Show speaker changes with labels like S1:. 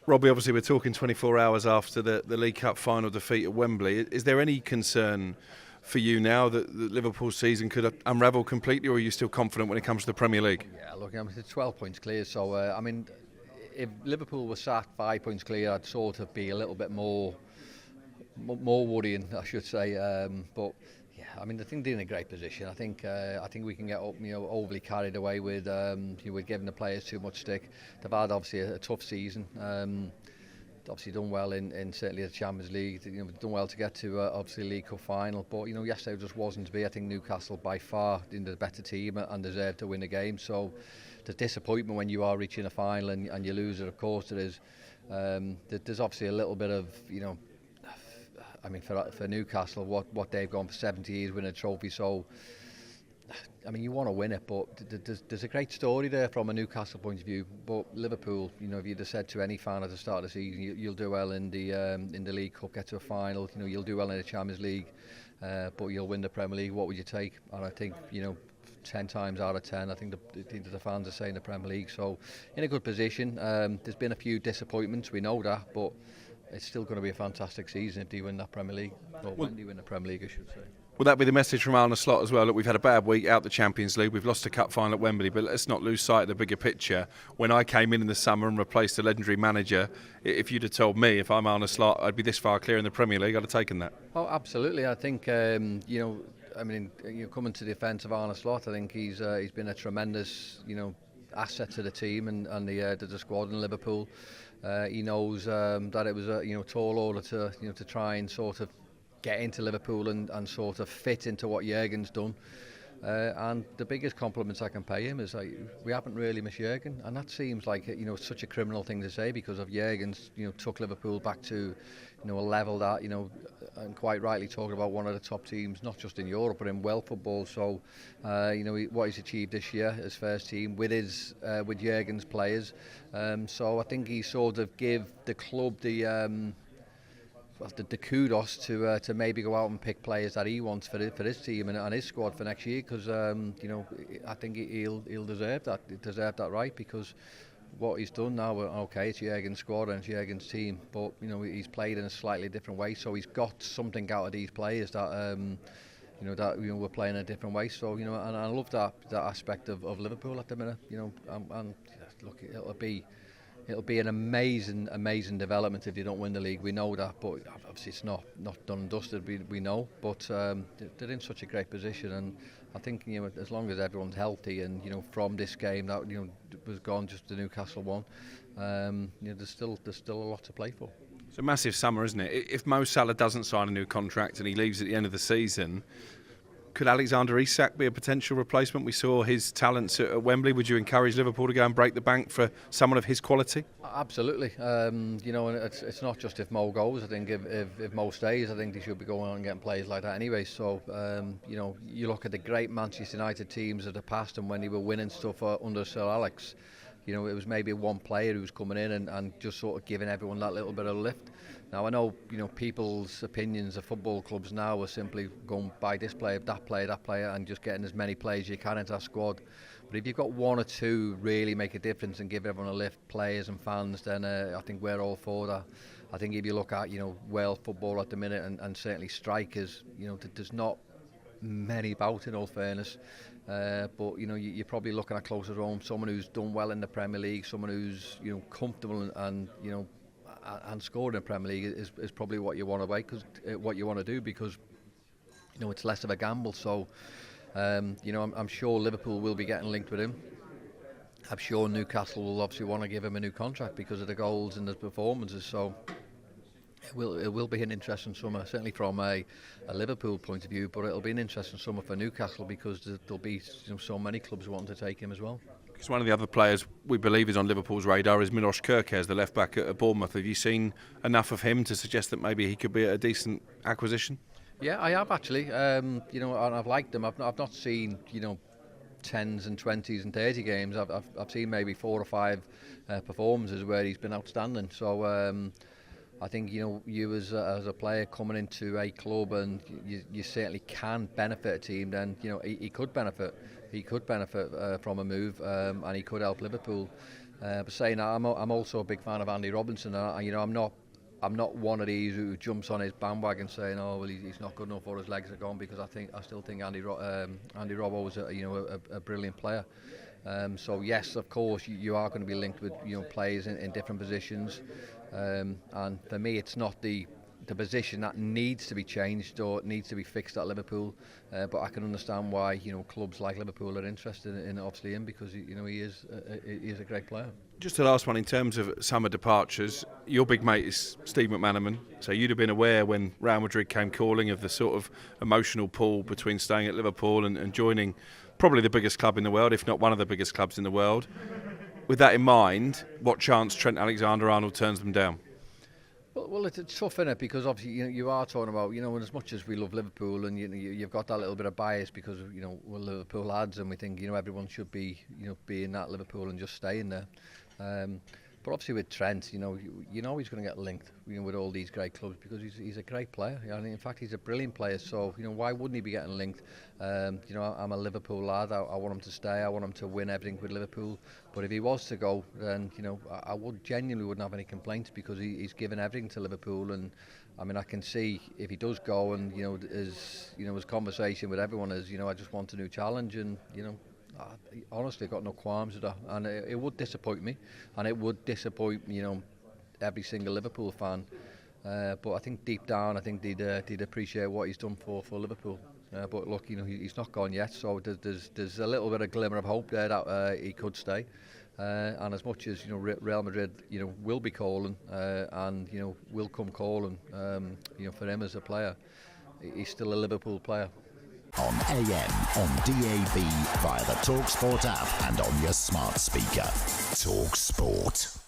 S1: Robbie, obviously we're talking 24 hours after the League Cup final defeat at Wembley. Is there any concern for you now that the Liverpool season could unravel completely, or are you still confident when it comes to the Premier League?
S2: Yeah, look, it's 12 points clear, so if Liverpool were sat 5 points clear, I'd sort of be a little bit more worrying, I should say. But yeah, I think they're in a great position. I think we can get up, overly carried away with giving the players too much stick. They've had obviously a tough season. Obviously done well in certainly the Champions League. Done well to get to obviously League Cup final. But yesterday just wasn't to be. I think Newcastle by far the better team and deserved to win the game. So the disappointment when you are reaching a final and you lose it, of course there is. There's obviously a little bit of for Newcastle, what they've gone for 70 years winning a trophy, so you want to win it, but there's a great story there from a Newcastle point of view. But Liverpool, if you'd have said to any fan at the start of the season, you'll do well in the League Cup, get to a final, you'll do well in the Champions League, but you'll win the Premier League, what would you take? And I think 10 times out of 10, I think the fans are saying the Premier League. So in a good position. There's been a few disappointments, we know that, but it's still going to be a fantastic season if they win that Premier League, or when they win the Premier League, I should say.
S1: Will that be the message from Arne Slot as well? Look, we've had a bad week out the Champions League. We've lost a cup final at Wembley, but let's not lose sight of the bigger picture. When I came in the summer and replaced the legendary manager, if you'd have told me, if I'm Arne Slot, I'd be this far clear in the Premier League, I'd have taken that.
S2: Oh, absolutely. I think, coming to the defence of Arne Slot, I think he's been a tremendous, asset to the team and the squad in Liverpool. He knows that it was a tall order to try and sort of get into Liverpool and sort of fit into what Jurgen's done. And the biggest compliments I can pay him is we haven't really missed Jurgen, and that seems like such a criminal thing to say, because of Jurgen's took Liverpool back to a level that and quite rightly talking about one of the top teams, not just in Europe but in world football. So what he's achieved this year, his first team with Jurgen's players. So I think he sort of give the club the kudos to maybe go out and pick players that he wants for his team and his squad for next year, because I think he'll deserve that right, because what he's done now, okay, it's Jurgen's squad and it's Jurgen's team, but he's played in a slightly different way, so he's got something out of these players that we're playing in a different way. So and I love that aspect of Liverpool at the minute. And look, it'll be an amazing development if they don't win the league. We know that, but obviously it's not done and dusted. We know, but they're in such a great position, and I think as long as everyone's healthy and from this game that was gone just the Newcastle one, there's still a lot to play for.
S1: It's a massive summer, isn't it? If Mo Salah doesn't sign a new contract and he leaves at the end of the season, could Alexander ISAK be a potential replacement? We saw his talents at Wembley. Would you encourage Liverpool to go and break the bank for someone of his quality?
S2: Absolutely. And it's not just if Mo goes. I think if Mo stays, I think they should be going on and getting players like that anyway. So, you look at the great Manchester United teams of the past, and when they were winning stuff under Sir Alex, it was maybe one player who was coming in and just sort of giving everyone that little bit of a lift. Now I know people's opinions of football clubs now are simply going by this player, that player, and just getting as many players as you can into that squad. But if you've got one or two really make a difference and give everyone a lift, players and fans, then I think we're all for that. I think if you look at world football at the minute and certainly strikers, there's not many about, in all fairness. But you're probably looking at closer to home, someone who's done well in the Premier League, someone who's comfortable and scored in the Premier League is probably what you want to do, because it's less of a gamble. So I'm sure Liverpool will be getting linked with him. I'm sure Newcastle will obviously want to give him a new contract because of the goals and the performances. So it will be an interesting summer, certainly from a Liverpool point of view, but it'll be an interesting summer for Newcastle, because there'll be so many clubs wanting to take him as well.
S1: Because one of the other players we believe is on Liverpool's radar is Milos Kerkez, the left back at Bournemouth. Have you seen enough of him to suggest that maybe he could be a decent acquisition?
S2: Yeah, I have actually. And I've liked him. I've not seen 10s and 20s and 30 games. I've seen maybe 4 or 5 performances where he's been outstanding. So I think you as a player coming into a club, and you certainly can benefit a team. Then he could benefit. He could benefit from a move, and he could help Liverpool. But saying that, I'm also a big fan of Andy Robertson. You know, I'm not one of these who jumps on his bandwagon saying, "Oh, well, he's not good enough or his legs are gone," because I still think Andy Robbo was a brilliant player. So yes, of course, you are going to be linked with players in different positions, and for me, it's not the position that needs to be changed or needs to be fixed at Liverpool, but I can understand why clubs like Liverpool are interested in obviously him, because he is a great player.
S1: Just the last one, in terms of summer departures, your big mate is Steve McManaman, so you'd have been aware when Real Madrid came calling of the sort of emotional pull between staying at Liverpool and joining probably the biggest club in the world, if not one of the biggest clubs in the world. With that in mind, what chance Trent Alexander-Arnold turns them down?
S2: Well, it's tough, isn't it? Because obviously you are talking about, as much as we love Liverpool, and you've got that little bit of bias because we're Liverpool lads, and we think everyone should be being at Liverpool and just staying there. But obviously with Trent, you know he's going to get linked with all these great clubs, because he's a great player. In fact, he's a brilliant player. So why wouldn't he be getting linked? I'm a Liverpool lad. I want him to stay. I want him to win everything with Liverpool. But if he was to go, then I genuinely wouldn't have any complaints, because he's given everything to Liverpool. And I mean, I can see if he does go, and his conversation with everyone is, I just want a new challenge, and I honestly got no qualms with that, and it would disappoint me, and it would disappoint every single Liverpool fan. But I think deep down, I think they'd appreciate what he's done for Liverpool. But look, he's not gone yet, so there's a little bit of glimmer of hope there that he could stay. And as much as Real Madrid will be calling and will come calling for him as a player, he's still a Liverpool player.
S3: On AM, on DAB, via the talkSPORT app and on your smart speaker. talkSPORT.